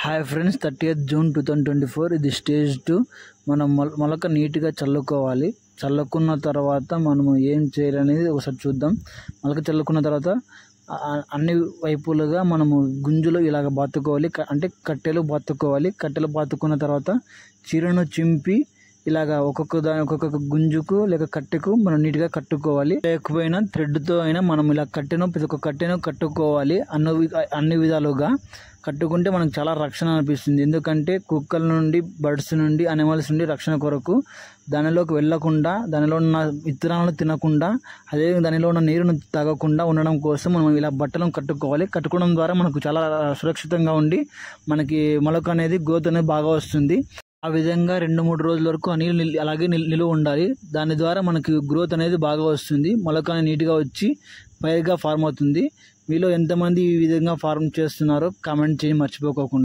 Hi friends, 30th June 2024 ఇది stage 2. మనం మొలక నీట్గా చల్లుకోవాలి. చల్లుకున్న తర్వాత మనము ఏం చేయాలనేది ఒకసారి చూద్దాం. మొలక చల్లుకున్న తర్వాత అన్ని వైపులుగా మనము గుంజులు ఇలాగ బాతుకోవాలి, అంటే కట్టెలు బాతుకోవాలి. కట్టెలు బాతుకున్న తర్వాత చీరను చింపి ఇలాగ ఒక్కొక్క గుంజుకు లేక కట్టెకు మనం నీట్గా కట్టుకోవాలి. లేకపోయినా థ్రెడ్తో అయినా మనం ఇలా ప్రతి ఒక్క కట్టెను కట్టుకోవాలి. అన్ని విధాలుగా కట్టుకుంటే మనకు చాలా రక్షణ అనిపిస్తుంది. ఎందుకంటే కుక్కల నుండి, బర్డ్స్ నుండి, అనిమల్స్ నుండి రక్షణ కొరకు దానిలోకి వెళ్ళకుండా, దానిలో ఉన్న విత్తనాలను తినకుండా, అదే దానిలో ఉన్న నీరును తాగకుండా ఉండడం కోసం మనం ఇలా బట్టలను కట్టుకోవాలి. కట్టుకోవడం ద్వారా మనకు చాలా సురక్షితంగా ఉండి మనకి మొలక అనేది గ్రోత్ అనేది బాగా వస్తుంది. ఆ విధంగా 2-3 రోజుల వరకు ఆ నీళ్ళు అలాగే నిలువ ఉండాలి. దాని ద్వారా మనకి గ్రోత్ అనేది బాగా వస్తుంది. మొలక అనేది నీట్గా వచ్చి పైరుగా ఫార్మ్ అవుతుంది. మీలో ఎంతమంది ఈ విధంగా ఫార్మ్ చేస్తున్నారో కామెంట్ చేసి మర్చిపోకుండా.